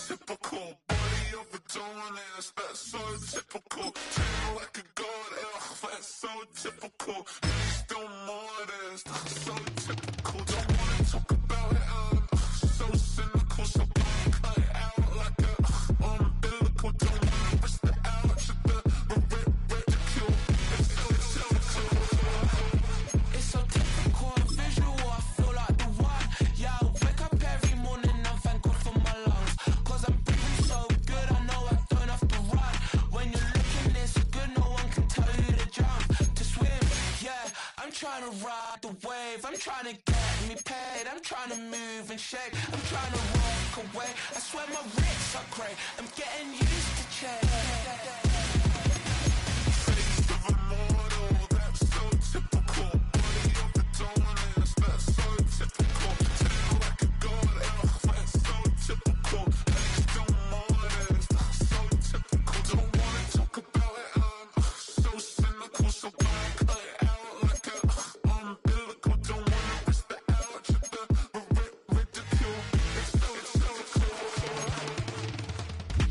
typical. Body of a donut, that's so typical. Tail like a god, that's so typical. Still modest, so typical. Don't wanna talk about it, so cynical. So don't cut it out like a umbilical. Don't wanna risk the ouch of the ridicule. It's so typical and visual, I feel like the one. Yeah, I wake up every morning and thank God for my lungs. Cause I'm breathing so good, I know I don't have to run. When you're looking this good, no one can tell you to jump, to swim. Yeah, I'm trying to ride the wave, I'm trying to get me paid, I'm trying to move and shake, I'm trying to walk away. I swear my wrists are great, I'm getting used to change. Face of a mortal, that's so typical. Body of a donut, that's so typical. Tail like a god, that's so typical. Still modest, so typical. Don't wanna talk about it, so cynical. So don't cut it out like a umbilical. Don't wanna risk the ouch of the ridicule. It's so typical.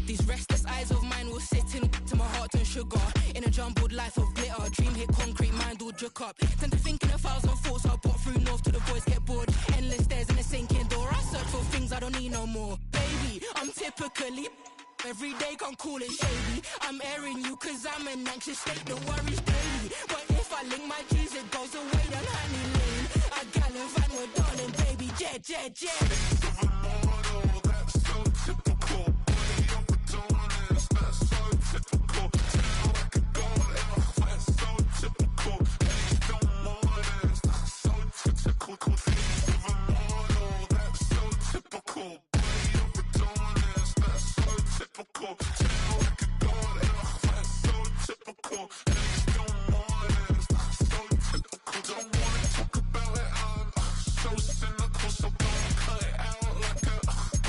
These restless eyes of mine will sit in to my heart and sugar. In a jumbled life of glitter, dream hit concrete, mind all jerk up. Tend to think in 1,000 thoughts, I bought through north to the voice get bored. Endless stairs in a sinking door, I search for things I don't need no more. Baby, I'm typically every day can't call it shady. I'm airing you cause I'm an anxious state, no worries daily. But if I link my G's, it goes away down honey lane. I gallivant with darling, baby, jet. Face of a mortal, that's so typical. Body of a donut, that's so typical. Tail like a god, that's so typical. Still modest, so typical. Face of a mortal, that's so typical. Body of a donut, that's so typical. Tail like a god, that's so typical. Still modest, so typical. Don't wanna talk about it, so cynical. So don't cut it out like a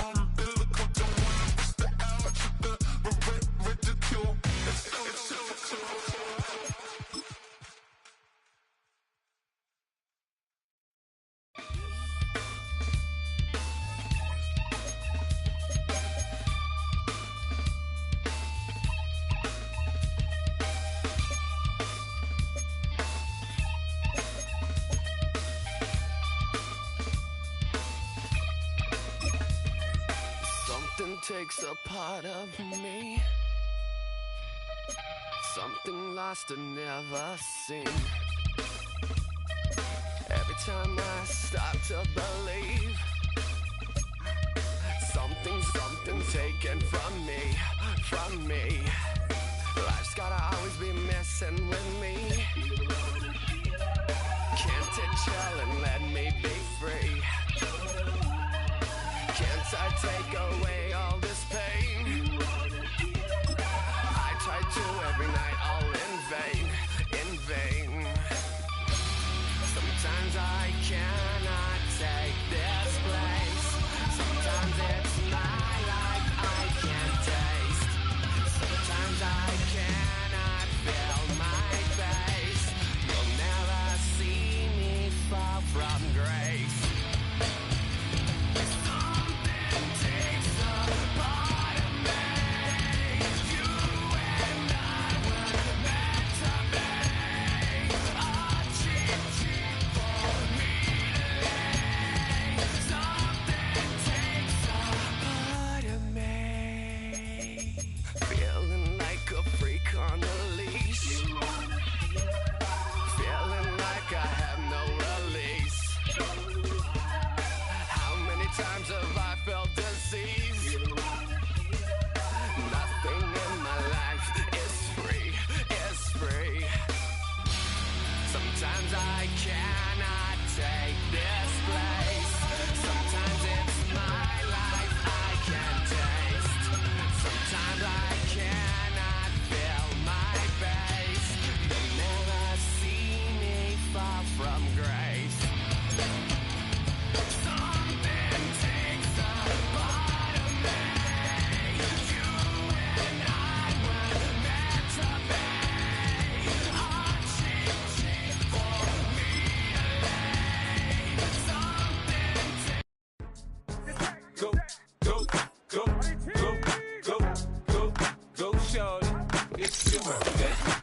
umbilical. Don't wanna risk the ouch of the ridicule. It's typical. Something takes a part of me, something lost and never seen. Every time I start to believe, something taken from me. Life's gotta always be messing with me. Can't it chill and let me be free? Can't I take away all this pain? I try to every night, all in vain. Sometimes I cannot take this place. Sometimes it's my life I can't taste. Sometimes I cannot feel my face. You'll never see me fall from grace. Something takes a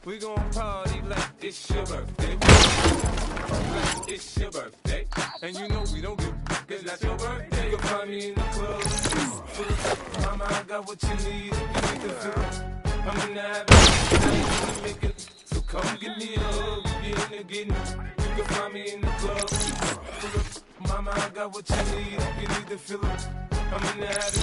We gon' party like it's your birthday. Like it's your birthday. And you know we don't give cause that's your birthday. You can find me in the club. Mama, I got what you need. You need to feel. I'm in the habit. I'm make it. So come give me a hug. You get in the getting. You can find me in the club. Mama, I got what you need. You need to feel it. I'm in the habit.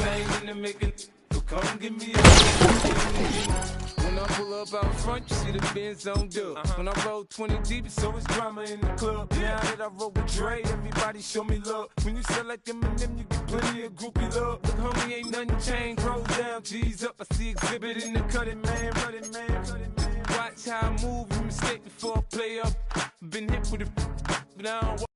Playing in the making. So come give me a hug. When I pull up out front, you see the Benz on dub. When I roll 20 deep, it's always drama in the club. Now that I roll with Dre, everybody show me love. When you sell like Eminem, you get plenty of groupie love. Look, homie, ain't nothing changed. Roll down, G's up. I see exhibit in the cutting, man. Running, man. Watch how I move, you mistake before I play up. Been hit with it, but I don't.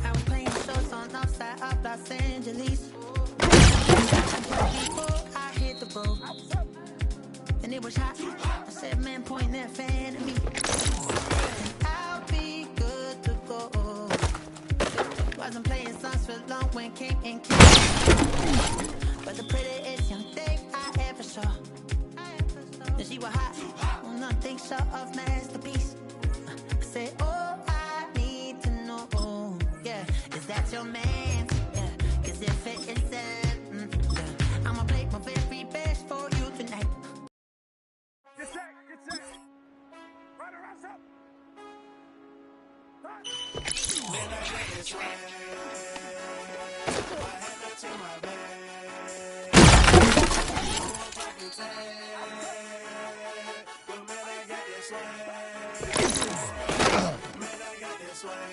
I was playing shows on outside of Los Angeles. Before I hit the boat, and it was hot. I said, man, point that fan at me. I'll be good to go. Wasn't playing songs for long when came in. But the prettiest young thing I ever saw. And she was hot, well, nothing short of masterpiece. I said, oh, I need to know, yeah, is that your man? Yeah, cause if it isn't, yeah, I'ma play my very best for you tonight. Get set, right around up. Man, I get this way. What happened to my bed? But man, I got this way. Man, I got this way.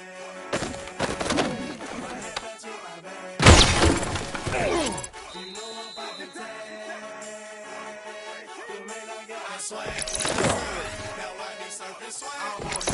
What happened to my bed? You know I'm fucking tired. But man, I got this way. Now why they surfing swag? I want to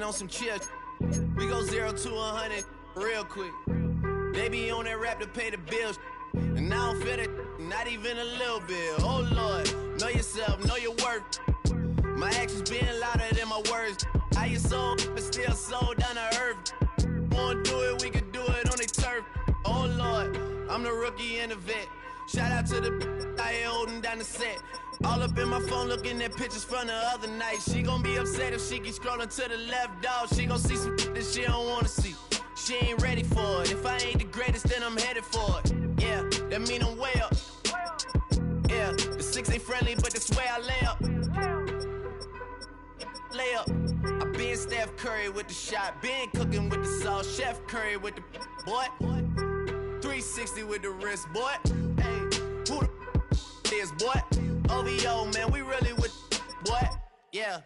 on some chill. We go 0 to 100 real quick. They be on that rap to pay the bills. And I don't feel it, not even a little bit. Oh Lord, know yourself, know your worth. My actions being louder than my words. How you sold, but still sold down to earth. Wanna do it, we can do it on the turf. Oh Lord, I'm the rookie and the vet. Shout out to the I ain't holding down the set. All up in my phone looking at pictures from the other night. She gon' be upset if she keep scrolling to the left, dog. She gon' see some that she don't wanna see. She ain't ready for it. If I ain't the greatest, then I'm headed for it. Yeah, that mean I'm way up. Yeah, the 6 ain't friendly, but that's where I lay up. Lay up. I been Steph Curry with the shot. Been cooking with the sauce. Chef Curry with the boy. 360 with the wrist, boy. Hey, who the is, boy? OVO, man, we really with boy. Yeah,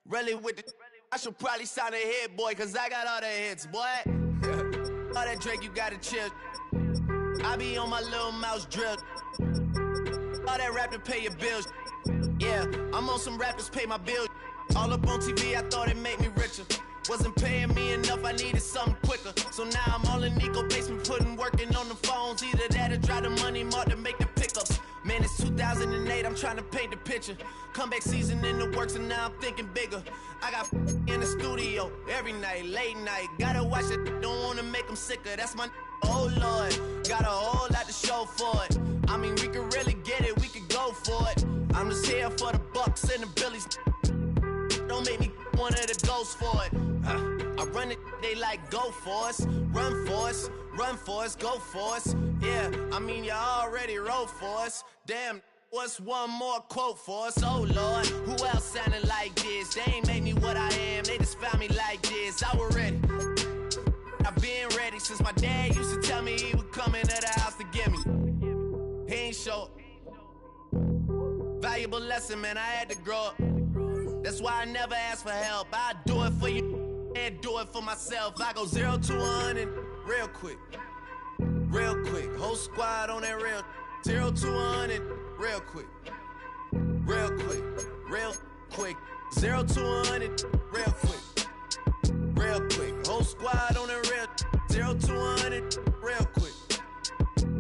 really with the. I should probably sign a hit, boy, cause I got all the hits, boy. All that Drake, you gotta chill. I be on my little mouse drip. All that rap to pay your bills. Yeah, I'm on some rappers pay my bills. All up on TV, I thought it made me richer. Wasn't paying me enough, I needed something quicker. So now I'm all in Nico basement, working on the phones. Either that or drive the money mark to make the pickups. Man, it's 2008, I'm trying to paint the picture. Comeback season in the works and now I'm thinking bigger. I got in the studio every night, late night. Gotta watch it, don't wanna make them sicker. That's my oh Lord, got a whole lot to show for it. I mean, we could really get it, we could go for it. I'm just here for the Bucks and the Billies. Don't make me one of the ghosts for it. I run it, they like go for us, run for us, run for us, go for us. Yeah, I mean you already wrote for us. Damn, what's one more quote for us? Oh Lord, who else sounded like this? They ain't made me what I am, they just found me like this. I was ready. I've been ready since my dad used to tell me he would come into the house to get me. He ain't show. Valuable lesson, man, I had to grow up. That's why I never ask for help. I do it for you and do it for myself. I go 0 to 100 real quick. Real quick. Whole squad on that real. 0 to 100 real quick. Real quick. Real quick. 0 to 100 real quick. Real quick. Whole squad on that real. 0 to 100 real quick.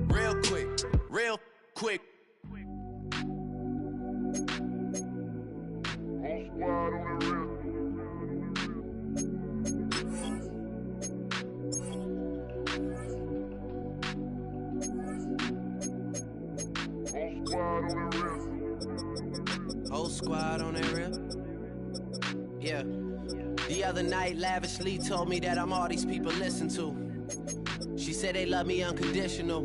Real quick. Real quick. Whole squad on that real. Yeah. The other night, lavishly told me that I'm all these people listen to. She said they love me unconditional.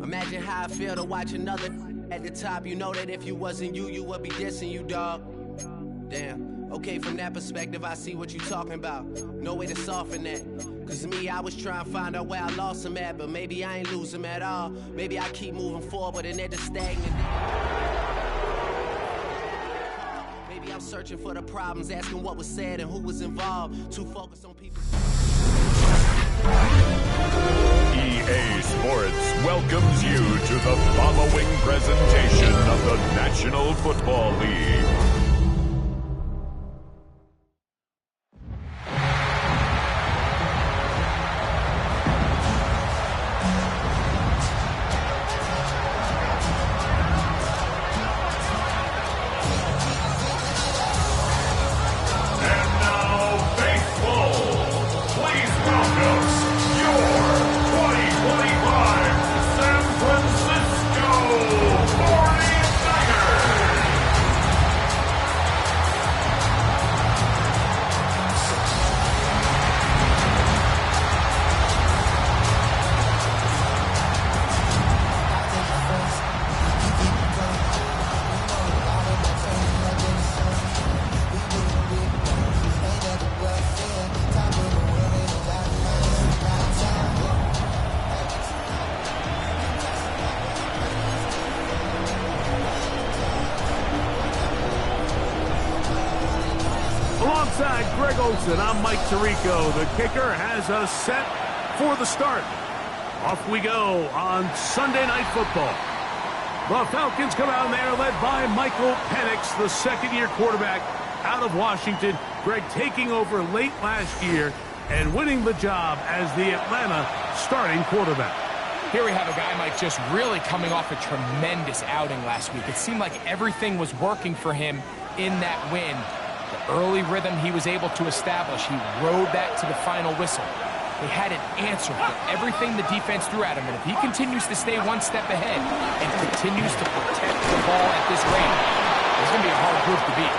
Imagine how I feel to watch another at the top. You know that if you wasn't you, you would be dissing you, dog. Damn. Okay, from that perspective, I see what you talking about. No way to soften that. Cause me, I was trying to find out where I lost him at, but maybe I ain't lose him at all. Maybe I keep moving forward and they're just stagnant. Maybe I'm searching for the problems, asking what was said and who was involved. Too focused on people. EA Sports welcomes you to the following presentation of the National Football League. I'm Mike Tirico. The kicker has us set for the start. Off we go on Sunday Night Football. The Falcons come out there led by Michael Penix, the second-year quarterback out of Washington. Greg taking over late last year and winning the job as the Atlanta starting quarterback. Here we have a guy, Mike, just really coming off a tremendous outing last week. It seemed like everything was working for him in that win. The early rhythm he was able to establish, he rode that to the final whistle. They had an answer for everything the defense threw at him, and if he continues to stay one step ahead and continues to protect the ball at this rate, it's going to be a hard group to beat.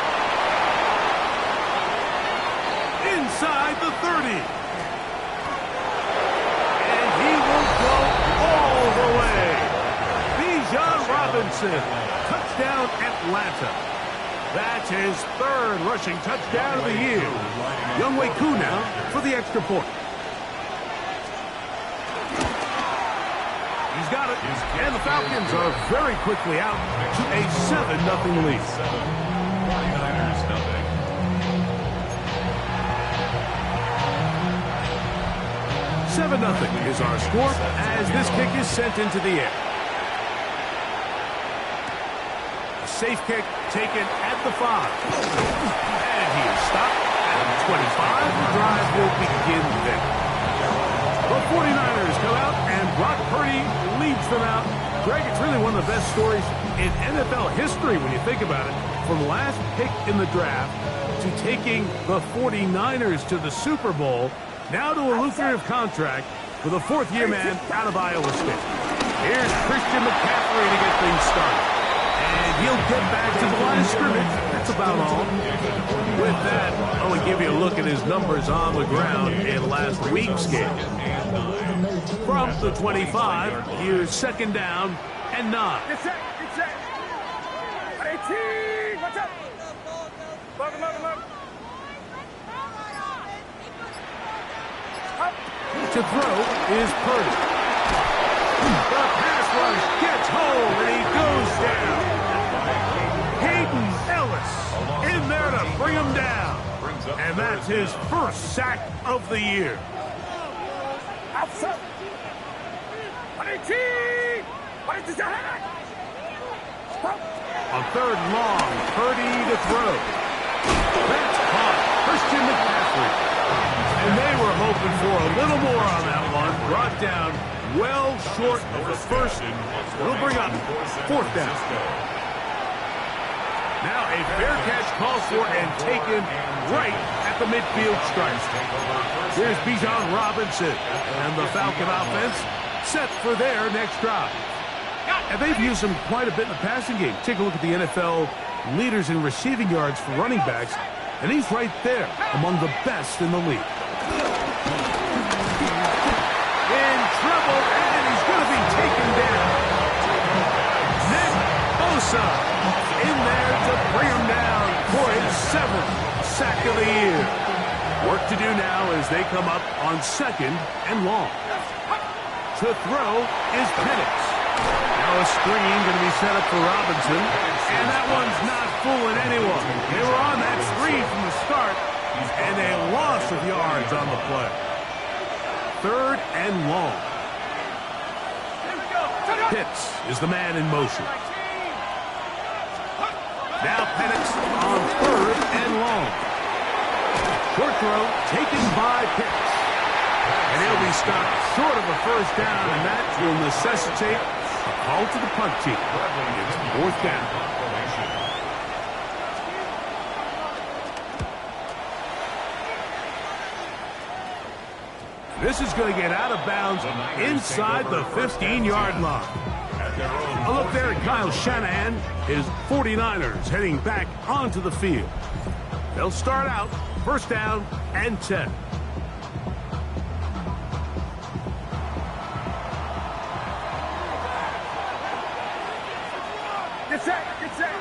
Inside the 30. And he will go all the way. Bijan Robinson, touchdown Atlanta. That's his third rushing touchdown of the year. Younghoe Koo now for the extra point. He's got it, and the Falcons are very quickly out to a 7-0 lead. 49ers nothing. 7-0 is our score as this kick is sent into the air. A safe kick taken at the 5. And he is stopped at the 25. The drive will begin there. The 49ers come out, and Brock Purdy leads them out. Greg, it's really one of the best stories in NFL history when you think about it. From last pick in the draft to taking the 49ers to the Super Bowl, now to a lucrative contract with a fourth-year man out of Iowa State. Here's Christian McCaffrey to get things started. And he'll get back to the line of scrimmage. That's about all. With that, I want to give you a look at his numbers on the ground in last week's game. From the 25, here's 2nd down and 9. Get set, get set. 18, watch out. Look. To throw is Purdy. The pass rush gets home, and he goes down. Hayden Ellis in there to bring him down. And that's his first sack of the year. Outside. 18. On 3rd and long, Purdy to throw. That's caught. Christian McCaffrey. And they were hoping for a little more on that one. Brought down well short of the first. It'll bring up 4th down. Now a fair catch called for and taken right at the midfield stripe. Here's Bijan Robinson and the Falcon offense set for their next drive. And they've used him quite a bit in the passing game. Take a look at the NFL leaders in receiving yards for running backs, and he's right there among the best in the league. In trouble, and he's going to be taken down. Nick Bosa in there to bring him down for his 7th sack of the year. Work to do now as they come up on 2nd and long. To throw is Penix. Now a screen going to be set up for Robinson, and that one's not fooling anyone. They were on that screen from the start, and a loss of yards on the play. 3rd and long. Pitts is the man in motion. Now Penix on 3rd and long. Short throw taken by Pitts. And he'll be stopped short of a first down, and that will necessitate a call to the punt team. It's 4th down. This is going to get out of bounds inside the 15-yard line. A look there at Kyle Shanahan. His 49ers heading back onto the field. They'll start out 1st down and 10. Get set, get set.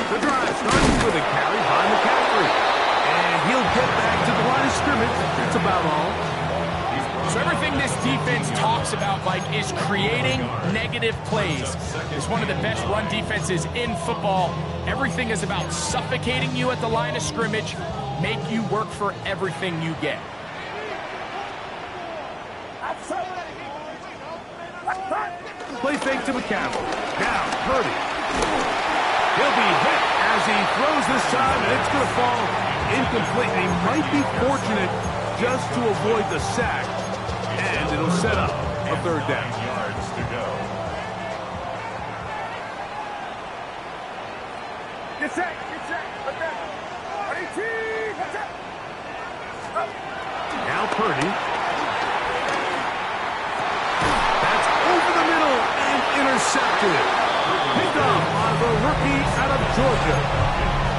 The drive starts with a carry by McCaffrey. And he'll get back to the line of scrimmage. That's about all. So everything this defense talks about, Mike, is creating negative plays. It's one of the best run defenses in football. Everything is about suffocating you at the line of scrimmage, make you work for everything you get. Play fake to McCaffrey. Now Purdy. He'll be hit as he throws this time, and it's going to fall incomplete. He might be fortunate just to avoid the sack, and it'll set up a third down. Yards to go. Get set. Put that. 18. What's up? Up. Now Purdy. That's over the middle and intercepted. Picked up by the rookie out of Georgia.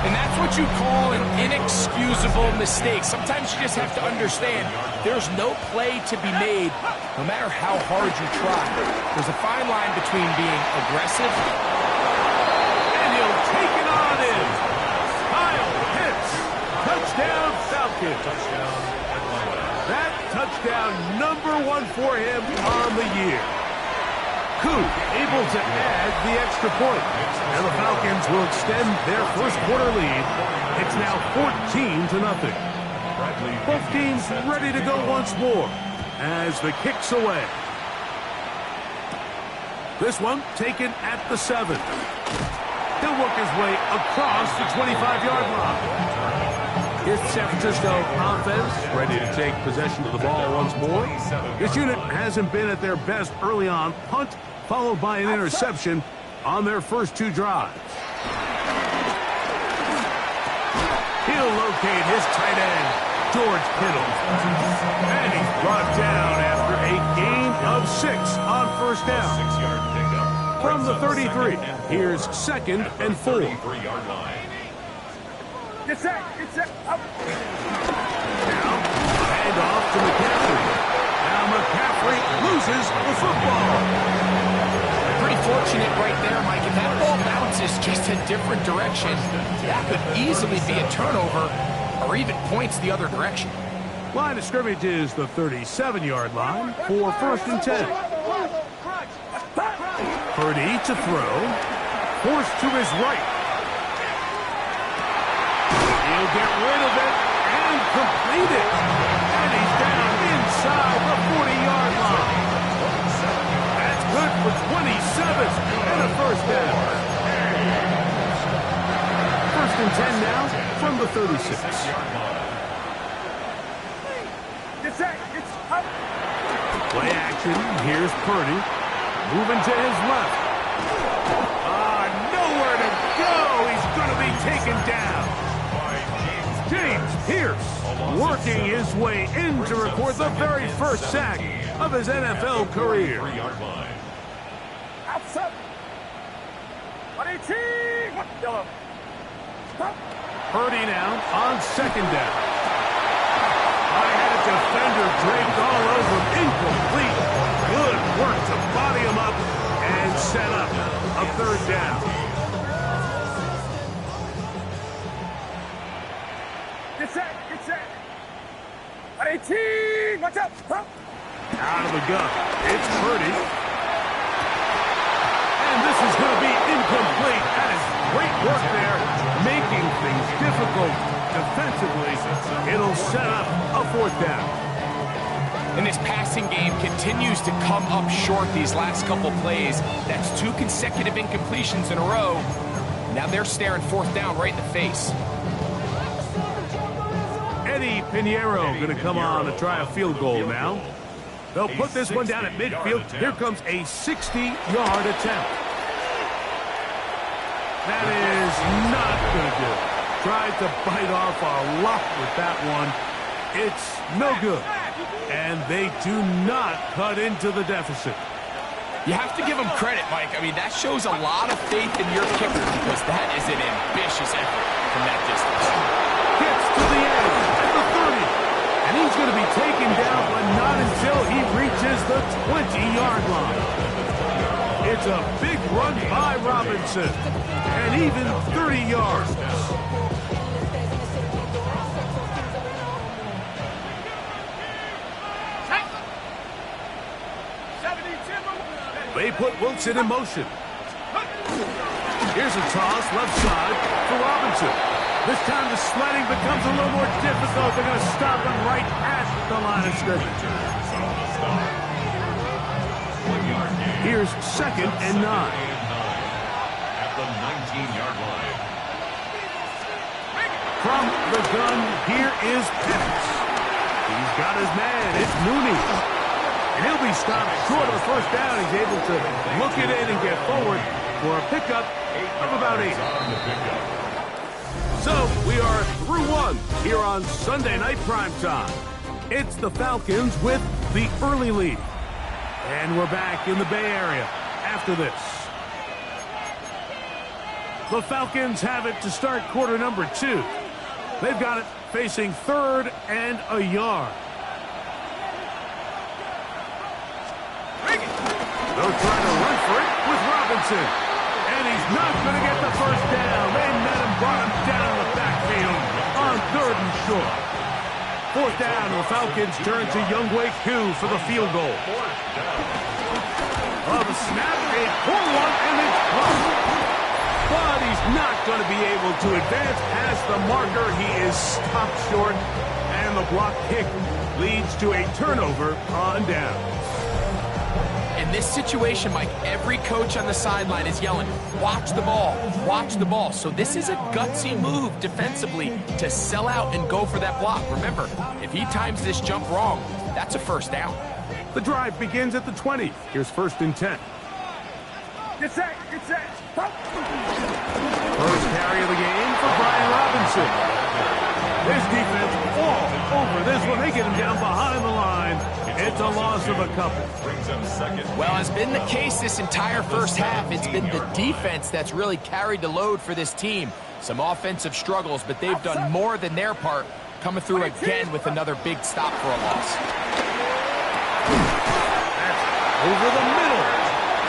And that's what you call an inexcusable mistake. Sometimes you just have to understand there's no play to be made, no matter how hard you try. There's a fine line between being aggressive. And he'll take it on in. Kyle hits. Touchdown Falcons. That touchdown #1 for him on the year. Koo able to add the extra point. And the Falcons will extend their first quarter lead. It's now 14-0. Both teams ready to go once more as the kick's away. This one taken at the 7. He'll work his way across the 25-yard line. Here's the San Francisco offense ready to take possession of the ball once more. This unit hasn't been at their best early on. Punt followed by an interception on their first 2 drives. He'll locate his tight end, George Kittle. And he's brought down after a gain of 6 on first down. 6-yard pickup. From the 33, here's 2nd and 4. 33-yard line. Get set. Up. Now, hand off to McCaffrey. Now McCaffrey loses the football. Pretty fortunate right there, Mike. If that ball bounces just a different direction, that could easily be a turnover or even points the other direction. Line of scrimmage is the 37-yard line for 1st and 10. Purdy to throw. Forced to his right. He'll get rid of it and complete it. And he's down inside the 40-yard line. That's good for 27 and a first down. 1st and 10 now from the 36. Get set. It's up. Play action. Here's Purdy. Moving to his left. Nowhere to go. He's going to be taken down. James Pierce working his way in to record the very first sack of his NFL career. Outside. 18. Yellow. Up. Purdy now on 2nd down. I had a defender draped all over him. Incomplete. Good work to body him up and set up a 3rd down. Get set. 18. Watch out. Up. Out of the gun. It's Purdy. And this is going to be incomplete. That is great work there, making things difficult defensively. It'll set up a 4th down. And this passing game continues to come up short these last couple plays. That's 2 consecutive incompletions in a row. Now they're staring 4th down right in the face. Eddie Pinheiro going to come on to try a field goal now. They'll put this one down at midfield. Here comes a 60-yard attempt. That is not going to do it. Tried to bite off a lot with that one. It's no good. And they do not cut into the deficit. You have to give them credit, Mike. I mean, that shows a lot of faith in your kicker because that is an ambitious effort from that distance. Gets to the edge at the 30. And he's going to be taken down, but not until he reaches the 20-yard line. It's a big run by Robinson. And even 30 yards. They put Wilson in motion. Here's a toss left side for Robinson. This time the sledding becomes a little more difficult. They're going to stop him right at the line of scrimmage. Here's 2nd and 9. the 19-yard line. From the gun, here is Penix. He's got his man. It's Mooney. And he'll be stopped short of first down. He's able to look it in and get forward for a pickup of about 8. So we are through one here on Sunday Night Primetime. It's the Falcons with the early lead. And we're back in the Bay Area after this. The Falcons have it to start quarter number 2. They've got it facing 3rd and a yard. They'll try to run for it with Robinson. And he's not going to get the first down. They met him, brought him down in the backfield on 3rd and short. 4th down, the Falcons turn to Younghoe Koo for the field goal. Oh, the snap, a poor one, and it's close. But he's not going to be able to advance past the marker. He is stopped short, and the block kick leads to a turnover on down. In this situation, Mike, every coach on the sideline is yelling, watch the ball, watch the ball. So this is a gutsy move defensively to sell out and go for that block. Remember, if he times this jump wrong, that's a first down. The drive begins at the 20. Here's 1st and 10. Get set. First carry of the game for Brian Robinson. His defense all over this one. They get him down behind the line. It's a loss of a couple. Well, has been the case this entire first half. It's been the defense that's really carried the load for this team. Some offensive struggles, but they've done more than their part, coming through again with another big stop for a loss. That's over the middle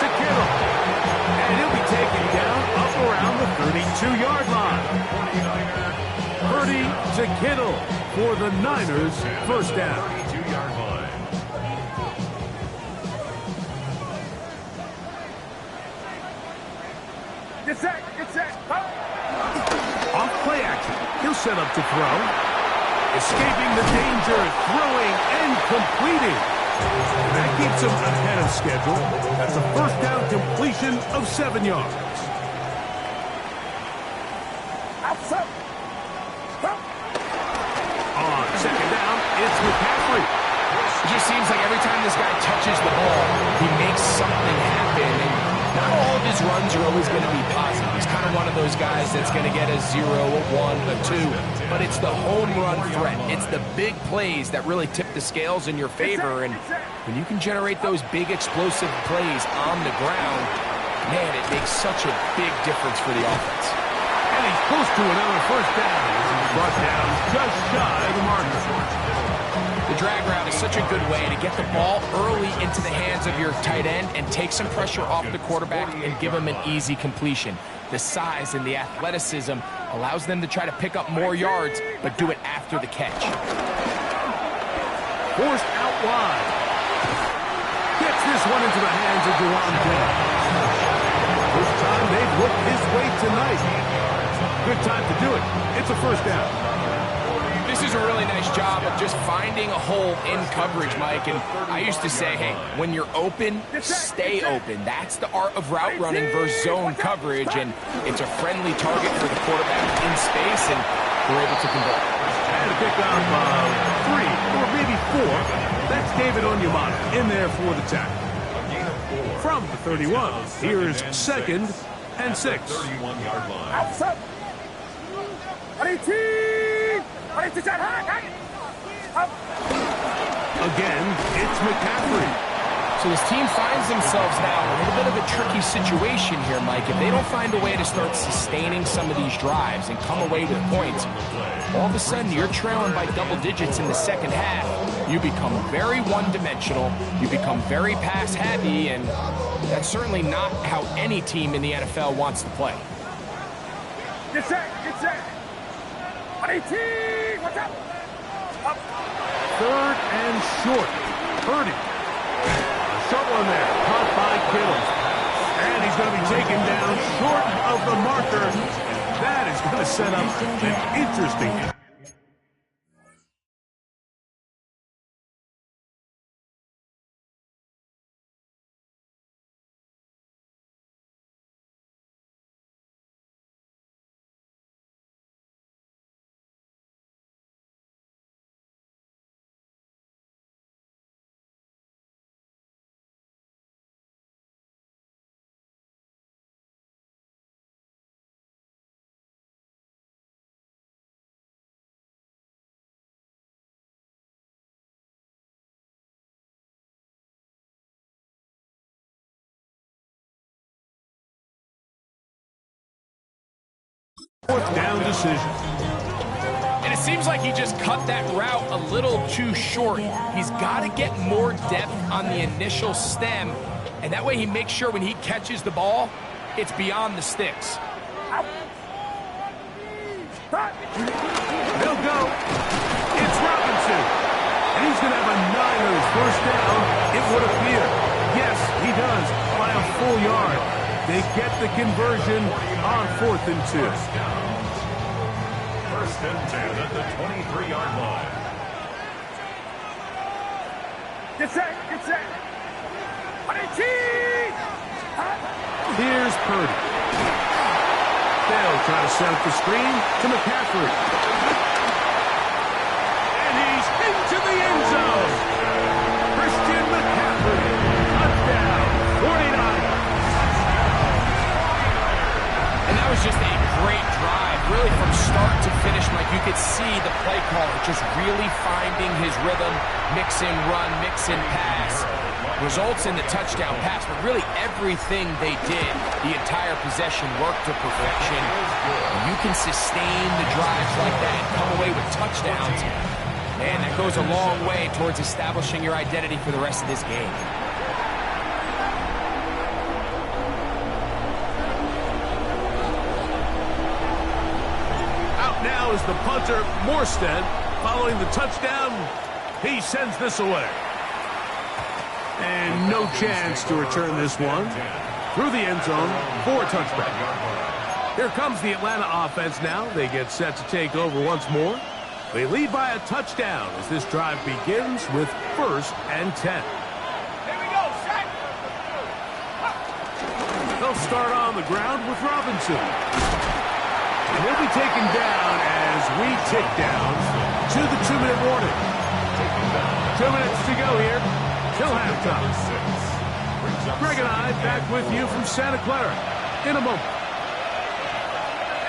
to Kittle. And he'll be taken down up around the 32-yard line. Purdy to Kittle for the Niners, first down. 32-yard line. Get set. Off play action. He'll set up to throw. Escaping the danger, throwing and completing. That keeps him ahead of schedule. That's a first down completion of 7 yards. Outside. On second down, it's McCaffrey. It just seems like every time this guy touches the ball, he makes something happen. And not all of his runs are always going to be positive. He's kind of one of those guys that's going to get a 0, a 1, a 2. But it's the home run threat. It's the big plays that really tip the scales in your favor. And when you can generate those big explosive plays on the ground, man, it makes such a big difference for the offense. And he's close to another first down. He's brought down just shy of the marker. The drag route is such a good way to get the ball early into the hands of your tight end and take some pressure off the quarterback and give him an easy completion. The size and the athleticism allows them to try to pick up more yards, but do it after the catch. Forced out wide. Gets this one into the hands of Dewan Jones. First time they've looked his way tonight. Good time to do it. It's a first down. This is a really nice job of just finding a hole in coverage, Mike. And I used to say, hey, when you're open, stay open. That's the art of route running versus zone coverage. And it's a friendly target for the quarterback in space, and we're able to convert. And a pickup of 3 or maybe 4. That's David Onyemata in there for the tackle. From the 31, here's 2nd and 6. 31-yard line. Outside. Again, it's McCaffrey. So this team finds themselves now in a little bit of a tricky situation here, Mike. If they don't find a way to start sustaining some of these drives and come away with points, all of a sudden you're trailing by double digits in the second half. You become very one-dimensional, you become very pass-heavy, and that's certainly not how any team in the NFL wants to play. Get set. 18. Watch out. Up. 3rd and short. Purdy. Short one there. Caught by Kittle. And he's going to be taken down short of the marker. That is going to set up an interesting Fourth down decision. And it seems like he just cut that route a little too short. He's got to get more depth on the initial stem, and that way he makes sure when he catches the ball, it's beyond the sticks. They'll go. It's Robinson. And he's going to have a Niners first down, it would appear. Yes, he does, by a full yard. They get the conversion on 4th and 2. First and 10 at the 23-yard line. Get set. Here's Purdy. They'll try to set up the screen to McCaffrey. And he's into the end zone. Christian McCaffrey. Touchdown. 49. And that was just a great drive, really from start to finish, Mike. You could see the play caller just really finding his rhythm, mix and run, mix and pass. Results in the touchdown pass, but really everything they did, the entire possession worked to perfection. When you can sustain the drives like that and come away with touchdowns, man, that goes a long way towards establishing your identity for the rest of this game. Out now is the punter, Morstead. Following the touchdown, he sends this away. And no chance to return this one through the end zone for a touchback. Here comes the Atlanta offense now. They get set to take over once more. They lead by a touchdown as this drive begins with 1st and 10. Here we go, Shaq. They'll start on the ground with Robinson. And he'll be taken down as we tick down to the 2-minute warning. 2 minutes to go here till halftime. Greg and I back with you from Santa Clara in a moment.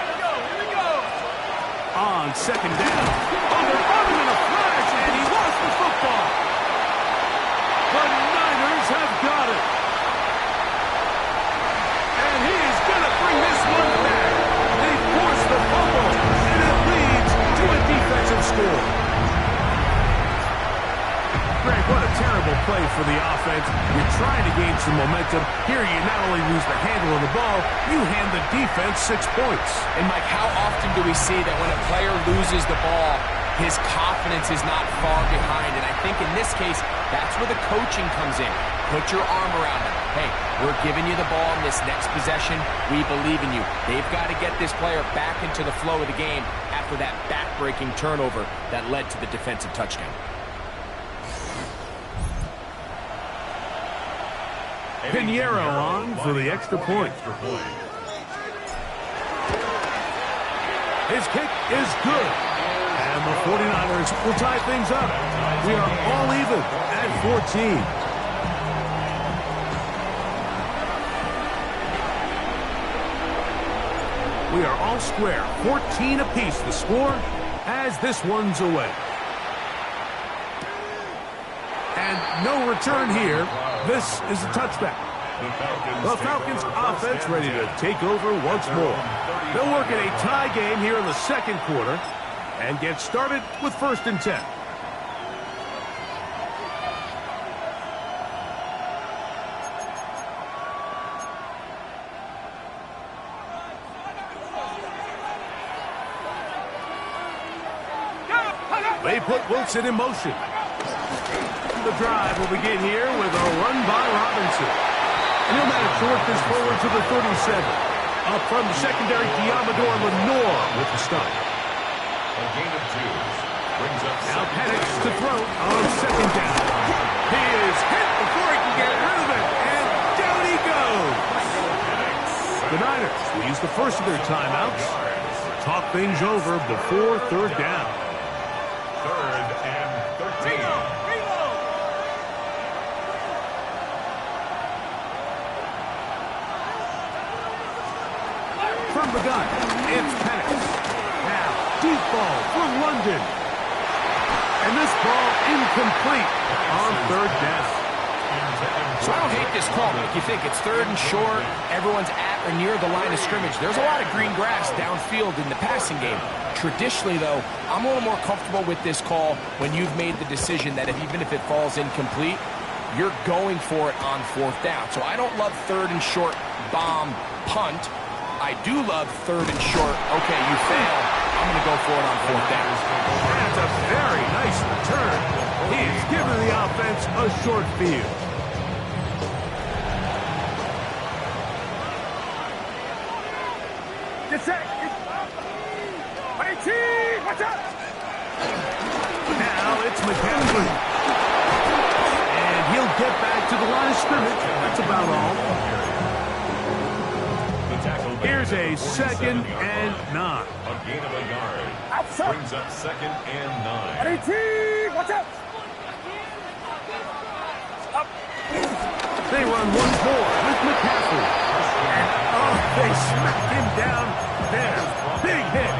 Here we go. On 2nd down. Oh, they're running in a flash, and he lost the football. The Niners have got it. And he is going to bring this one back. They force the fumble, and it leads to a defensive score. Greg, what a terrible play for the offense. You're trying to gain some momentum. Here you not only lose the handle of the ball, you hand the defense 6 points. And, Mike, how often do we see that when a player loses the ball, his confidence is not far behind? And I think in this case, that's where the coaching comes in. Put your arm around him. Hey, we're giving you the ball in this next possession. We believe in you. They've got to get this player back into the flow of the game after that back-breaking turnover that led to the defensive touchdown. Pinheiro on for the extra point. His kick is good. And the 49ers will tie things up. We are all even at 14. We are all square. 14 apiece the score as this one's away. And no return here. This is a touchback. The Falcons offense ready to take over once more. They'll work in a tie game here in the 2nd quarter and get started with 1st and 10. They put Wilson in motion. The drive will begin here with a run by Robinson. And he'll manage to work this forward to the 37. Up from the secondary, Diamador Lenore with the stop. A gain of 2 brings up Now Penix to throw on 2nd down. He is hit before he can get rid of it. And down he goes. The Niners will use the first of their timeouts. Talk things over before 3rd down. 3rd and 13. From the gun, it's Penix. Now, deep ball for London. And this ball incomplete on 3rd down. So I don't hate this call. Like you think it's 3rd and short, everyone's at or near the line of scrimmage. There's a lot of green grass downfield in the passing game. Traditionally, though, I'm a little more comfortable with this call when you've made the decision that even if it falls incomplete, you're going for it on 4th down. So I don't love 3rd and short bomb punt. I do love 3rd and short. Okay, you fail. I'm going to go for it on 4th down. That's a very nice return. He's given the offense a short field. Get set. Watch out. Now it's McCaffrey. And he'll get back to the line of scrimmage. That's about all. Here's a 2nd and 9. A gain of a yard. Outside. Brings up 2nd and 9. Watch out. Up. They run once more with McCaffrey. And they smack him down there. Big hit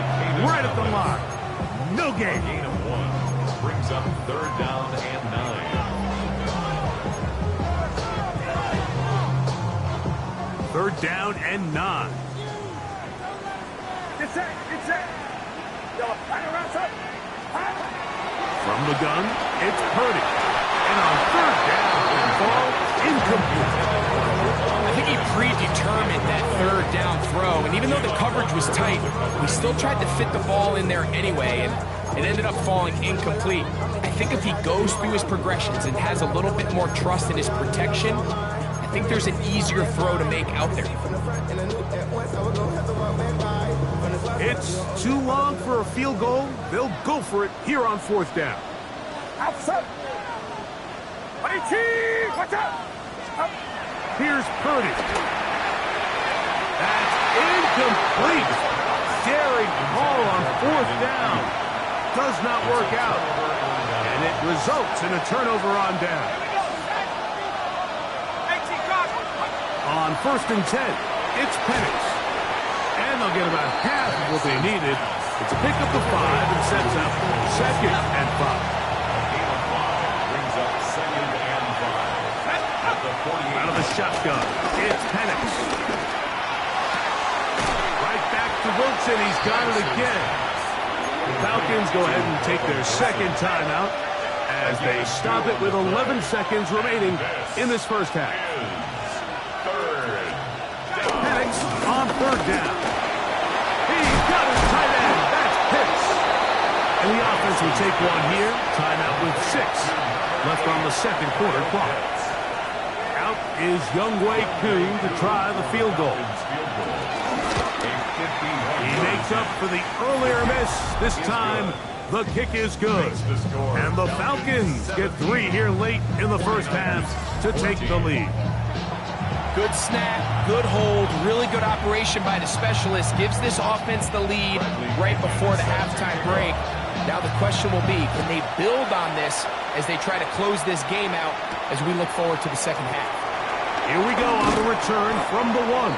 right at the line. No gain. Gain of 1. Brings up 3rd down and 9. 3rd down and 9. Get set. Yellow. Hang around, son. From the gun, it's Purdy. And on 3rd down, the ball incomplete. I think he predetermined that 3rd down throw, and even though the coverage was tight, he still tried to fit the ball in there anyway, and it ended up falling incomplete. I think if he goes through his progressions and has a little bit more trust in his protection, I think there's an easier throw to make out there. It's too long for a field goal. They'll go for it here on 4th down. Outside. Watch out. Up. Here's Purdy. That's incomplete. Daring ball on 4th down. Does not work out. And it results in a turnover on down. On 1st and 10, it's Penix. And they'll get about half of what they needed. It's a pick up the 5 and sets up 2nd and 5. Brings up 2nd and 5. At the 48. Out of the shotgun, it's Penix. Right back to Wilson. He's got it again. The Falcons go ahead and take their 2nd timeout as they stop it with 11 seconds remaining in this first half. Penix on 3rd down. He's got his tight end. That's Pitts. And the offense will take one here. Timeout with 6 left on the 2nd quarter clock. Out is Younghoe Koo to try the field goal. He makes up for the earlier miss. This time, the kick is good. And the Falcons get 3 here late in the first half to take the lead. Good snap, good hold, really good operation by the specialist. Gives this offense the lead right before the halftime break. Now the question will be, can they build on this as they try to close this game out as we look forward to the 2nd half? Here we go on the return from the 1.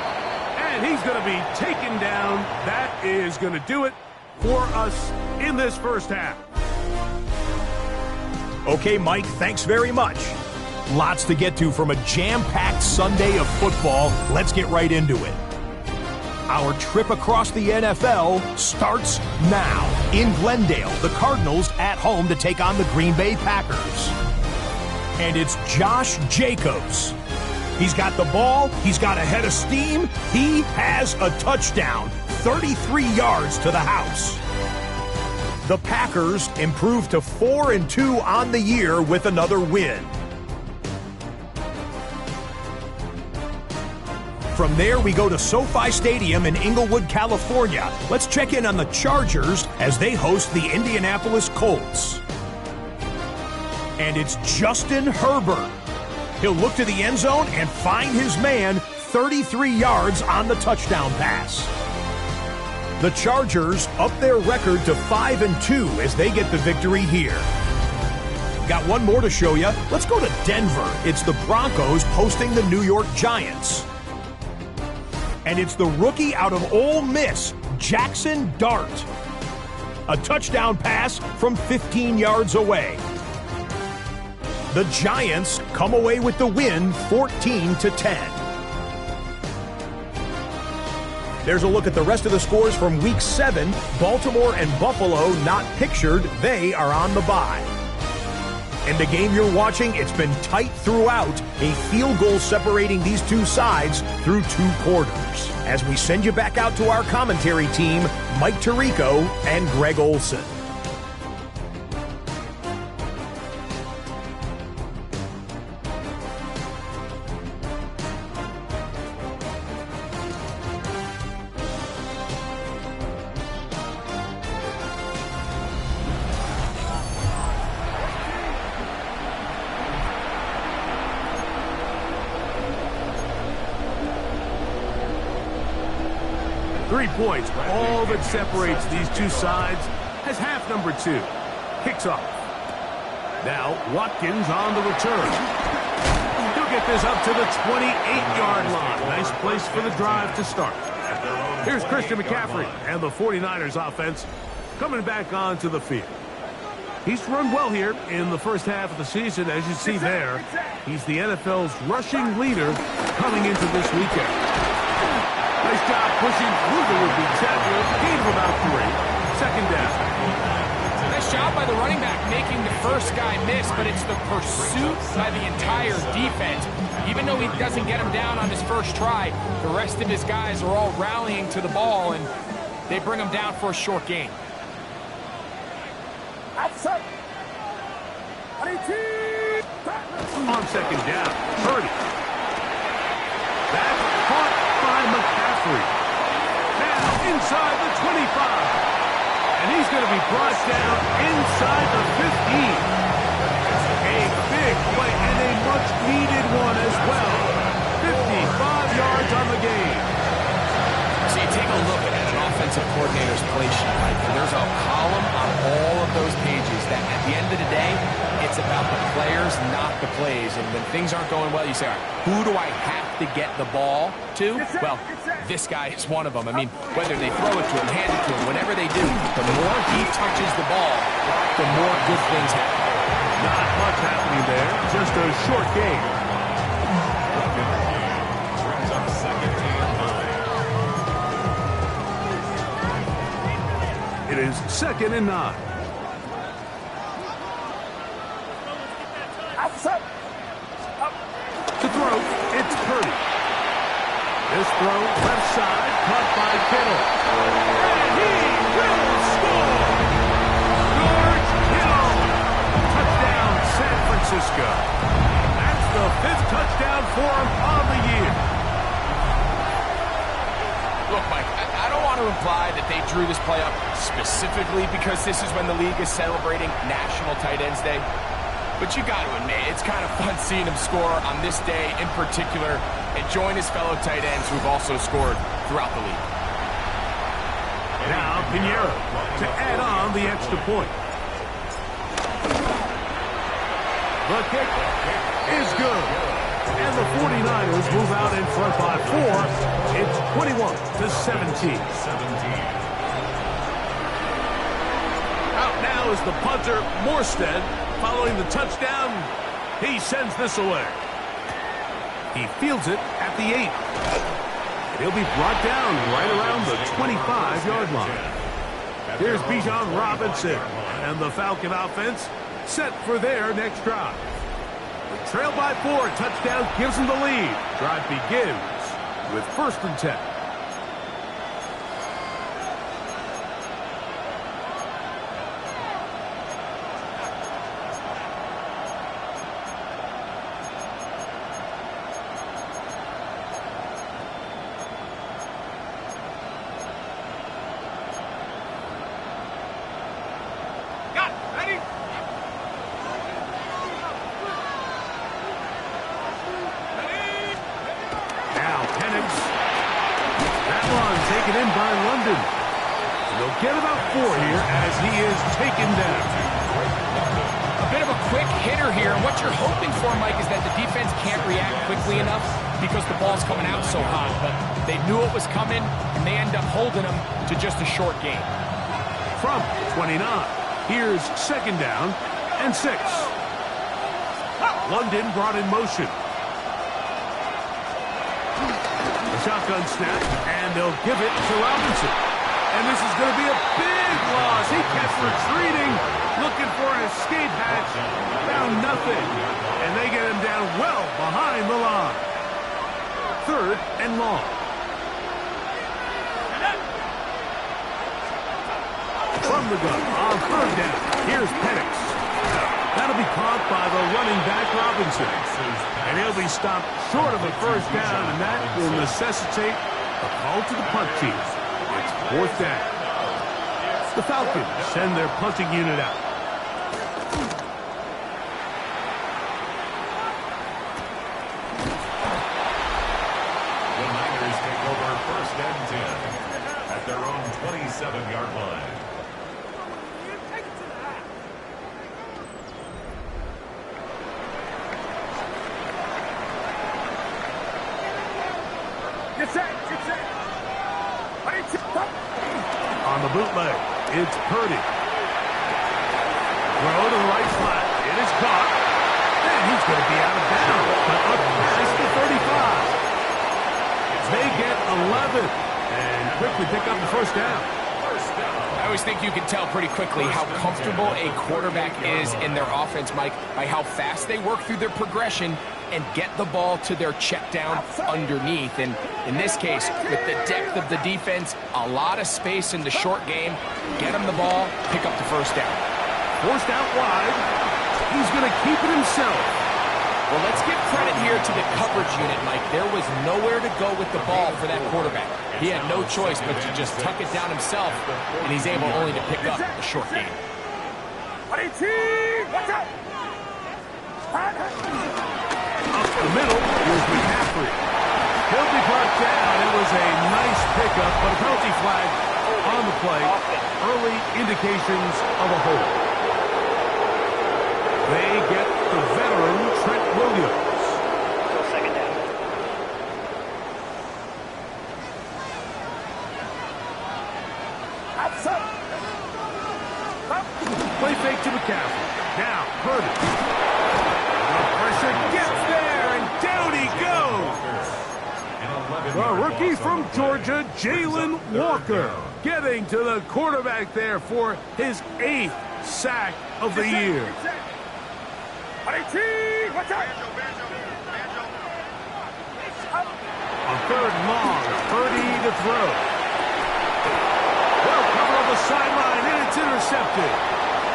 And he's going to be taken down. That is going to do it for us in this first half. Okay, Mike, thanks very much. Lots to get to from a jam-packed Sunday of football. Let's get right into it. Our trip across the NFL starts now. In Glendale, the Cardinals at home to take on the Green Bay Packers. And it's Josh Jacobs. He's got the ball. He's got a head of steam. He has a touchdown. 33 yards to the house. The Packers improved to 4-2 on the year with another win. From there, we go to SoFi Stadium in Inglewood, California. Let's check in on the Chargers as they host the Indianapolis Colts. And it's Justin Herbert. He'll look to the end zone and find his man 33 yards on the touchdown pass. The Chargers up their record to 5-2 as they get the victory here. Got one more to show you. Let's go to Denver. It's the Broncos hosting the New York Giants. And it's the rookie out of Ole Miss, Jackson Dart. A touchdown pass from 15 yards away. The Giants come away with the win 14-10. There's a look at the rest of the scores from Week 7. Baltimore and Buffalo not pictured. They are on the bye. In the game you're watching, it's been tight throughout. A field goal separating these two sides through 2 quarters. As we send you back out to our commentary team, Mike Tirico and Greg Olson. 3 points, all that separates these two sides, has half number 2. Kicks off. Now, Watkins on the return. He'll get this up to the 28-yard line. Nice place for the drive to start. Here's Christian McCaffrey and the 49ers offense coming back onto the field. He's run well here in the first half of the season, as you see there. He's the NFL's rushing leader coming into this weekend. Nice job pushing through the would-be tackler. Gain of about 3. Second down. Nice job by the running back making the first guy miss, but it's the pursuit by the entire defense. Even though he doesn't get him down on his first try, the rest of his guys are all rallying to the ball, and they bring him down for a short gain. On second down, Purdy. That's caught by McCaffrey. Now inside the 25. And he's going to be brought down inside the 15. A big play and a much-needed one as well. 55 yards on the game. So you take a look at an offensive coordinator's play sheet, Mike, and there's a column on all of those pages that at the end of the day, it's about the players, not the plays. And when things aren't going well, you say, all right, who do I have to get the ball to? Well, this guy is one of them. I mean, whether they throw it to him, hand it to him, whatever they do, the more he touches the ball, the more good things happen. Not much happening there, just a short game. It is 2nd and 9. To throw, it's Purdy. This throw, left side, caught by Kittle. And he will score! George Kittle! Touchdown, San Francisco. That's the 5th touchdown for him on the year. Look, Mike, I don't want to imply that they drew this play up specifically because this is when the league is celebrating National Tight Ends Day. But you got to admit, it's kind of fun seeing him score on this day in particular and join his fellow tight ends who've also scored throughout the league. Now Pinheiro to add on the extra point. The kick is good. And the 49ers move out in front by 4. It's 21-17. Out now is the punter, Morstead. Following the touchdown, he sends this away. He fields it at the 8. He'll be brought down right around the 25-yard line. Here's Bijan Robinson and the Falcon offense set for their next drive. The trail by 4, touchdown gives them the lead. Drive begins with 1st and 10. Get about 4 here as he is taken down. A bit of a quick hitter here, and what you're hoping for, Mike, is that the defense can't react quickly enough because the ball's coming out so hot. But they knew it was coming, and they end up holding them to just a short gain. From 29, here's 2nd down and 6. London brought in motion. The shotgun snap, and they'll give it to Robinson. And this is going to be a big loss. He kept retreating, looking for an escape hatch. Found nothing. And they get him down well behind the line. 3rd and long. From the gun on 3rd down. Here's Penix. That'll be caught by the running back Robinson. And he'll be stopped short of a 1st down, and that will necessitate a call to the punt team. It's 4th down. The Falcons send their punting unit out. The Niners take over 1st and 10 at their own 27-yard line. On the bootleg, it's Purdy. Throw to the right slot. It is caught. And he's going to be out of bounds. But up past the 35. They get 11 and quickly pick up the 1st down. I always think you can tell pretty quickly how comfortable a quarterback is in their offense, Mike, by how fast they work through their progression and get the ball to their check down underneath. And in this case, with the depth of the defense, a lot of space in the short game, get him the ball, pick up the 1st down. Forced out wide. He's going to keep it himself. Well, let's give credit here to the coverage unit, Mike. There was nowhere to go with the ball for that quarterback. He had no choice but to just tuck it down himself, and he's able only to pick up a short gain. Watch out! Up the middle, here's McCaffrey. He'll be brought down. It was a nice pickup, but a penalty flag on the play. Early indications of a hold. They get the veteran Trent Williams. So 2nd down. Play fake to McCaffrey. Now, Purdy. The pressure gets there, and down he goes. The rookie from Georgia, Jalen Walker, getting to the quarterback there for his 8th sack of the year. On 3rd and long, Purdy to throw. Well covered on the sideline, and it's intercepted.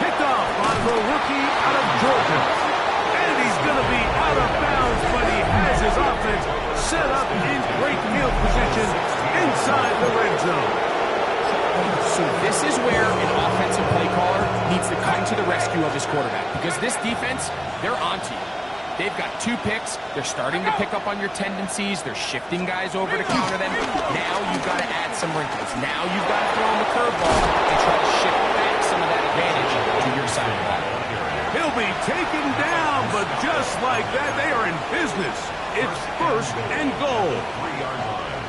Picked off by the rookie out of Georgia. And he's going to be out of bounds, but he has his offense set up in great field position inside the red zone. So this is where an offensive play caller needs to come to the rescue of his quarterback, because this defense, they're onto you. They've got 2 picks. They're starting to pick up on your tendencies. They're shifting guys over to counter them. Now you've got to add some wrinkles. Now you've got to throw him a curveball and try to shift back some of that advantage to your side of the ball. He'll be taken down, but just like that, they are in business. It's 1st and goal. 3-yard line.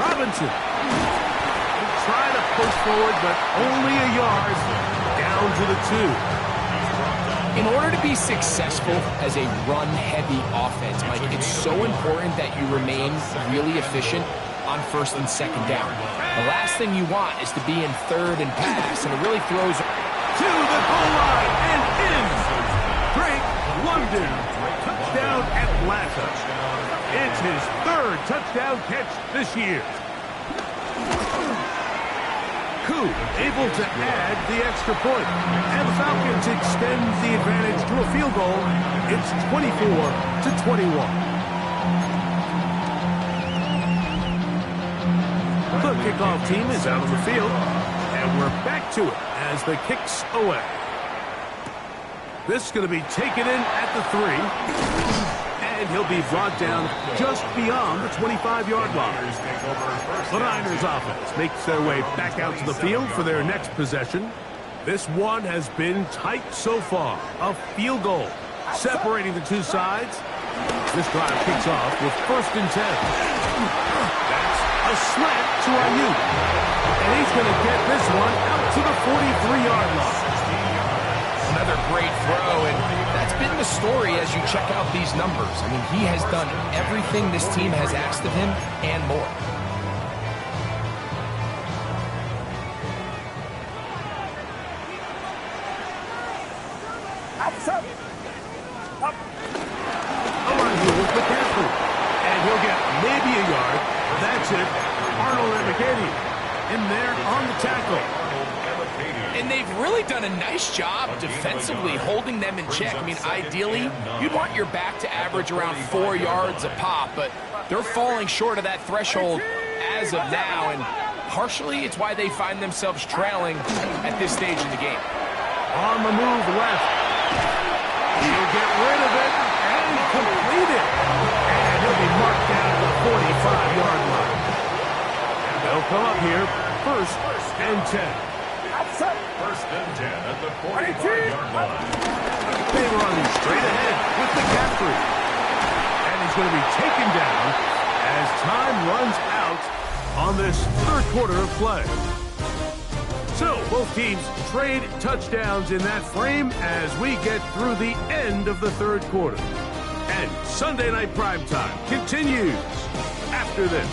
Robinson. Try to push forward, but only a yard. Down to the 2. In order to be successful as a run-heavy offense, Mike, it's so important that you remain really efficient on 1st and 2nd down. The last thing you want is to be in 3rd and pass, and it really throws to the goal line and in. Drake London. Touchdown Atlanta. It's his 3rd touchdown catch this year. Koo able to add the extra point. And the Falcons extend the advantage to a field goal. It's 24-21. The kickoff team is out on the field. And we're back to it as the kick's away. This is going to be taken in at the 3. And he'll be brought down just beyond the 25-yard line. The Niners offense makes their way back out to the field for their next possession. This one has been tight so far. A field goal separating the two sides. This drive kicks off with 1st and 10. That's a slant to Ayuk. And he's going to get this one out to the 43-yard line. Another great throw, and that's been the story as you check out these numbers. I mean, he has done everything this team has asked of him and more. And he'll get maybe a yard. That's it. Arnold and McKinney in there on the tackle. And they've really done a nice job defensively holding them in check. I mean, ideally, you'd want your back to average around 4 yards a pop, but they're falling short of that threshold as of now, and partially it's why they find themselves trailing at this stage in the game. On the move left. He'll get rid of it and complete it. And he'll be marked down at the 45-yard line. They'll come up here, 1st and 10. 1st and 10 at the 45-yard line. They run straight ahead with McCaffrey. And he's going to be taken down as time runs out on this 3rd quarter of play. So, both teams trade touchdowns in that frame as we get through the end of the 3rd quarter. And Sunday Night Primetime continues after this.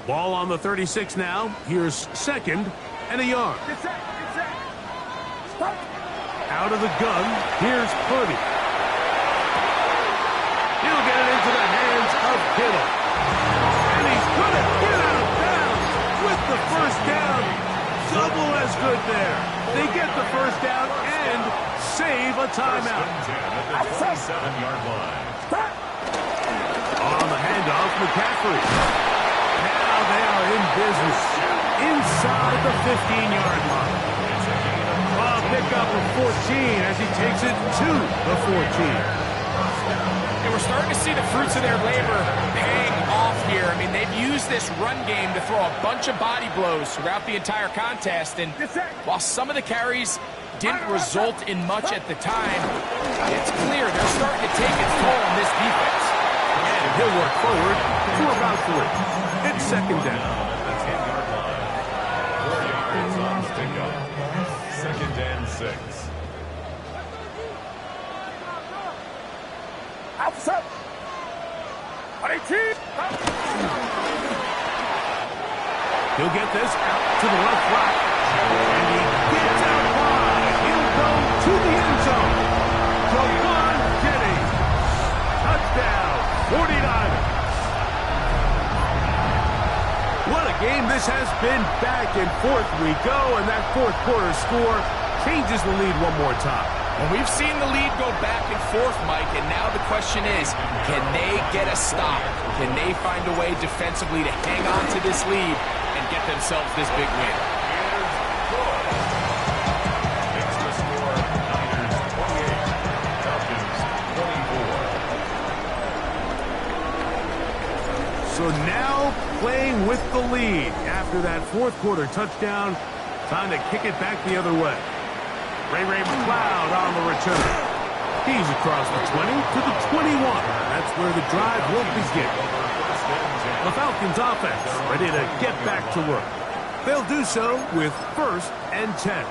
Ball on the 36 now. Here's 2nd and a yard. Out of the gun. Here's Purdy. He'll get it into the hands of Kittle. And he's going to get out of bounds with the 1st down. Double as good there. They get the 1st down and save a timeout. At the 27-yard line. On the handoff, McCaffrey. Now they are in business inside the 15-yard line. Pick up a 14 as he takes it to the 14. And we're starting to see the fruits of their labor paying off here. I mean, they've used this run game to throw a bunch of body blows throughout the entire contest. And while some of the carries didn't result in much at the time, it's clear they're starting to take its toll on this defense. And he'll work forward to about 3. It's 2nd down. At the 10-yard line. 4 yards on the pickup. 2nd and 6. Outside. 18. He'll get this out to the left flat. And he gets out wide. He'll go to the end zone. Javon Jennings. Touchdown. 49ers. What a game this has been. Back and forth we go, and that 4th quarter score changes the lead one more time. And we've seen the lead go back and forth, Mike, and now the question is, can they get a stop? Can they find a way defensively to hang on to this lead and get themselves this big win? Makes the score Niners 28, Falcons 24. So now playing with the lead after that 4th quarter touchdown. Time to kick it back the other way. Ray McLeod on the return. He's across the 20 to the 21. That's where the drive will begin. The Falcons offense ready to get back to work. They'll do so with 1st and 10.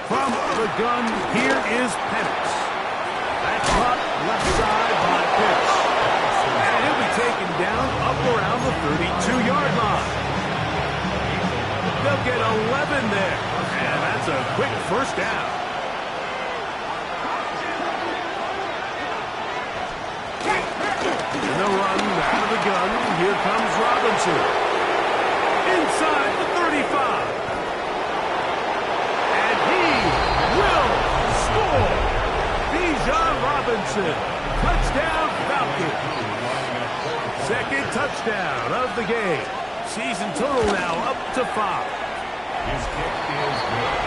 From the gun, here is Penix. That's caught left side by Pitts. And he'll be taken down up around the 32-yard line. They'll get 11 there. And that's a quick 1st down. And they'll run out of the gun. Here comes Robinson. Inside the 35. And he will score. Bijan Robinson. Touchdown Falcons. second touchdown of the game. Season total now up to 5. His kick is good.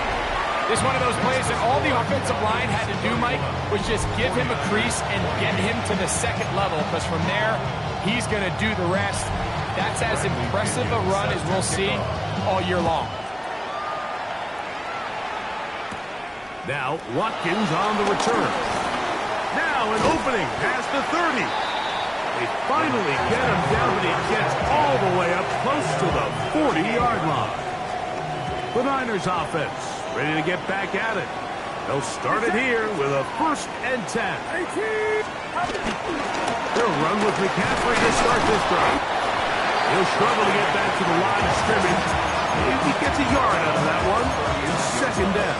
This is one of those plays that all the offensive line had to do, Mike, was just give him a crease and get him to the second level, because from there, he's going to do the rest. That's as impressive a run as we'll see all year long. Now, Watkins on the return. Now an opening past the 30. They finally get him down, but he gets all the way up close to the 40-yard line. The Niners offense ready to get back at it. They'll start it here with a 1st and 10. They'll run with McCaffrey to start this drive. He'll struggle to get back to the line of scrimmage. If he gets a yard out of that one, it's 2nd down.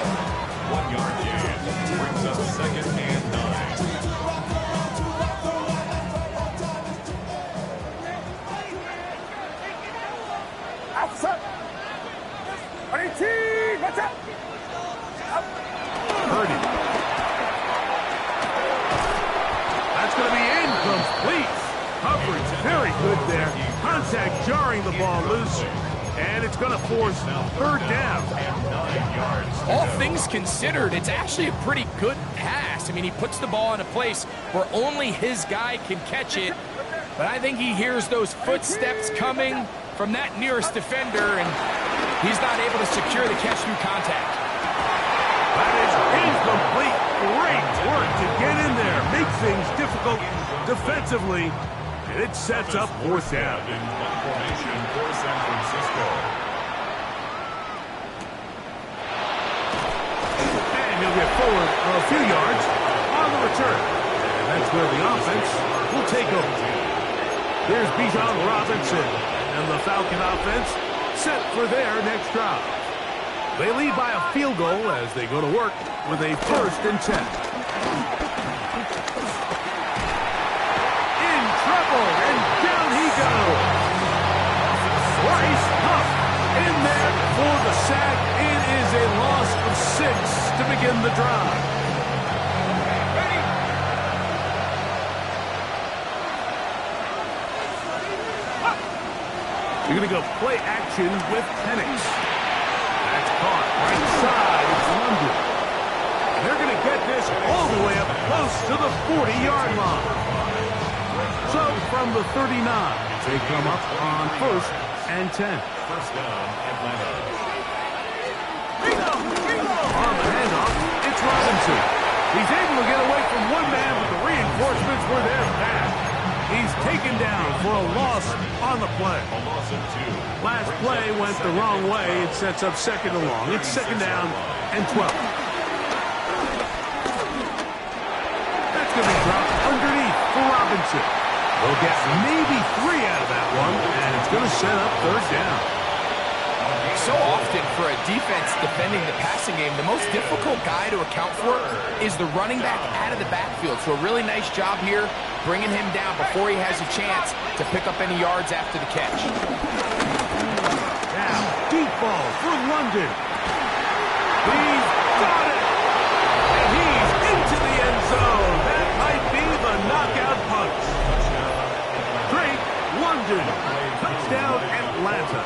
1-yard gain brings up 2nd and 9. Outside. 18. Watch out. Purdy. That's going to be incomplete. Coverage very good there. Contact jarring the ball loose. And it's going to force 3rd down. All things considered, it's actually a pretty good pass. I mean, he puts the ball in a place where only his guy can catch it. But I think he hears those footsteps coming from that nearest defender, and he's not able to secure the catch through contact. That is incomplete. Great work to get in there. Make things difficult defensively. And it sets up 4th down. In one formation for San Francisco. And he'll get forward for a few yards on the return. And that's where the offense will take over. Here's Bijan Robinson and the Falcon offense set for their next drive. They lead by a field goal as they go to work with a 1st and 10. In trouble, and down he goes. Bryce Huff in there for the sack. It is a loss of 6 to begin the drive. You're going to go play action with Penix. That's caught right side. It's London. And they're going to get this all the way up close to the 40-yard line. So from the 39, they come up on 1st and 10. 1st down, Atlanta. On the handoff, it's Robinson. He's able to get away from one man, but the reinforcements were there fast. He's taken down for a loss on the play. A loss of 2. Last play went the wrong way. It sets up 2nd and long. It's 2nd down and 12. That's going to be dropped underneath for Robinson. They'll get maybe 3 out of that one, and it's going to set up 3rd down. So often for a defense defending the passing game, the most difficult guy to account for is the running back out of the backfield. So a really nice job here bringing him down before he has a chance to pick up any yards after the catch. Now, deep ball for London. He's got it. And he's into the end zone. That might be the knockout punch. Drake London. Touchdown Atlanta.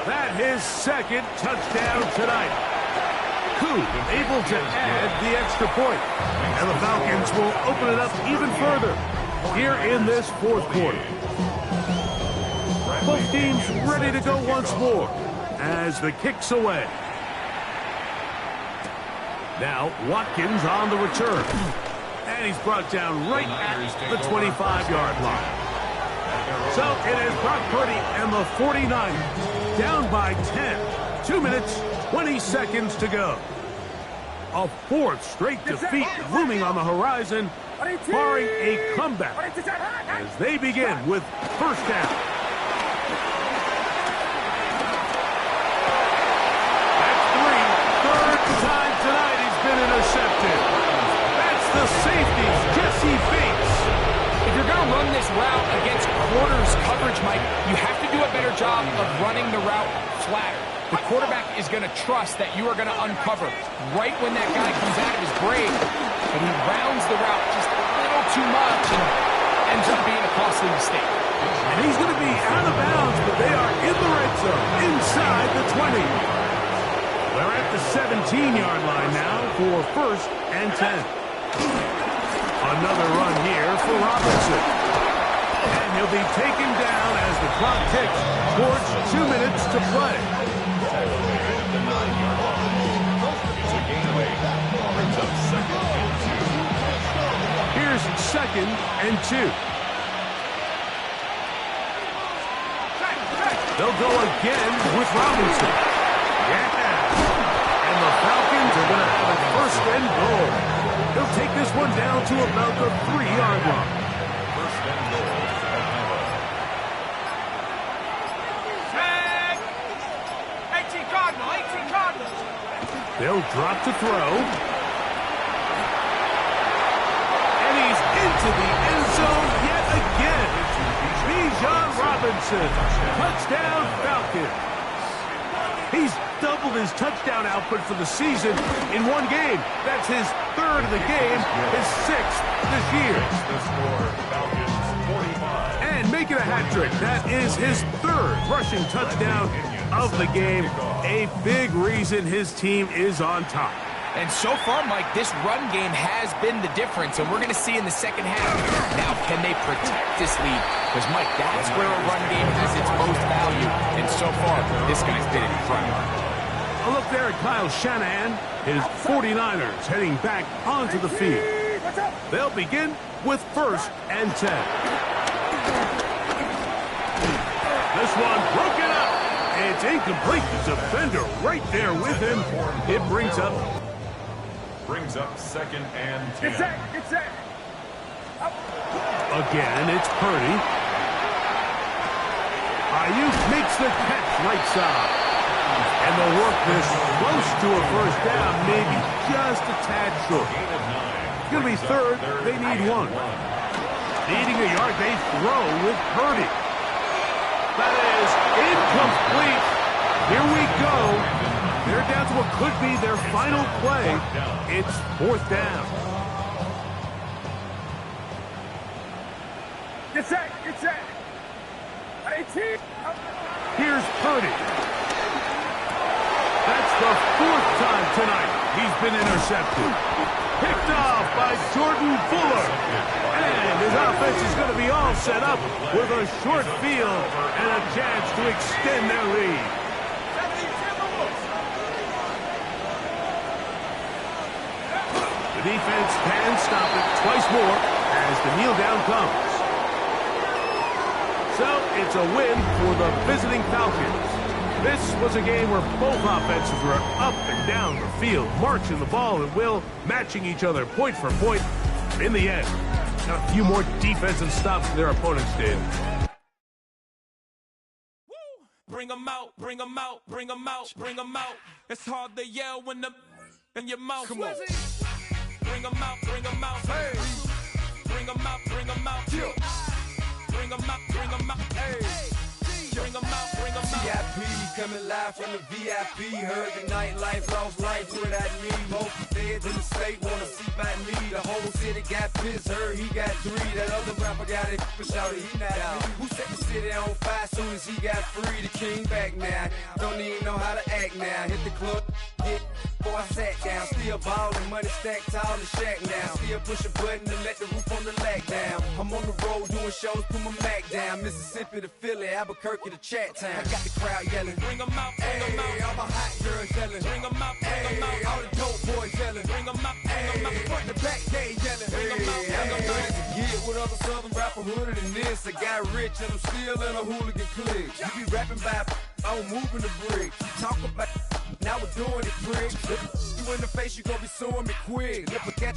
That his 2nd touchdown tonight. Koo able to add the extra point. And the Falcons will open it up even further here in this 4th quarter. Both teams ready to go once more as the kick's away. Now Watkins on the return. And he's brought down right at the 25-yard line. So it is Brock Purdy and the 49ers down by 10. 2 minutes, 20 seconds to go. A 4th straight defeat looming on the horizon, barring a comeback as they begin with 1st down. That's 3. 3rd time tonight he's been intercepted. That's the safety, Jesse Bates. If you're going to run this route against quarters coverage, Mike, you have to do a better job of running the route flatter. The quarterback is going to trust that you are going to uncover right when that guy comes out of his break, but he rounds the route just a little too much and ends up being a costly mistake. He's going to be out of bounds, but they are in the red zone, inside the 20. They're at the 17-yard line now for 1st and 10. Another run here for Robinson. And he'll be taken down as the clock ticks towards 2 minutes to play. Here's 2nd and 2. They'll go again with Robinson. Yeah. And the Falcons are going to have a 1st and goal. They'll take this one down to about the 3-yard line. 1st and goal. Tag! 18 Cardinal, 18 Cardinal. They'll drop to throw. And he's into the end zone yet again. Bijan Robinson. Touchdown Falcons. He's doubled his touchdown output for the season in one game. That's his 3rd of the game, his 6th this year. The score, Falcons 45. And making a hat trick. That is his 3rd rushing touchdown of the game. A big reason his team is on top. And so far, Mike, this run game has been the difference, and we're going to see in the second half. Now, can they protect this lead? Because, Mike, that's where a run game has its most value. And so far, this guy's been incredible. A look there at Kyle Shanahan, his 49ers heading back onto the field. They'll begin with 1st and 10. This one broken up. It's incomplete. The defender right there with him. It brings up 2nd and 10. Get set. again. It's Purdy. Ayuk makes the catch right side. And they'll work this close to a 1st down, maybe just a tad short. It's going to be 3rd. They need 1. Needing a yard, they throw with Purdy. That is incomplete. Here we go. They're down to what could be their final play. It's 4th down. Get set. 18. Here's Purdy. That's the 4th time tonight he's been intercepted. Picked off by Jordan Fuller. And his offense is going to be all set up with a short field and a chance to extend their lead. The defense can stop it twice more as the kneel down comes. So it's a win for the visiting Falcons. This was a game where both offenses were up and down the field, marching the ball at will, matching each other point for point. In the end, got a few more defensive stops than their opponents did. Bring 'em out, bring 'em out, bring 'em out, bring 'em out. It's hard to yell when the in your mouth. Come on. Bring 'em out, bring 'em out. Hey. Bring 'em out, bring 'em out. Yeah. Bring 'em out, bring 'em out. Hey. Bring 'em out, bring 'em out. VIP coming live from the VIP. Heard the nightlife, lost life without me. Both feds in the state wanna see by me. The whole city got pissed, heard he got 3. That other rapper got it for shouted, he not out. Who set the city on fire soon as he got free? The king back now. Don't even know how to act now. Hit the club, get before I sat down. Still ballin', money stacked tall in the shack now. Still push a button to let the roof on the lag down. I'm on the road doing shows, put my Mac down. Mississippi to Philly, Albuquerque to Chat Town. I got the crowd yelling. Bring 'em out, bring 'em out. All my hot girls yelling. Bring 'em out, bring 'em out. All the dope boys yelling. Bring 'em out, bring 'em out. Front to back, they yelling. Bring 'em out, bring 'em out. Good as a get with other southern rapper hooded than this. I got rich and I'm still in a hooligan clique. You be rapping by, I'm moving the brick. You talk about, now we're doing it, prick. You in the face, you gon' be suing me quick. If I catch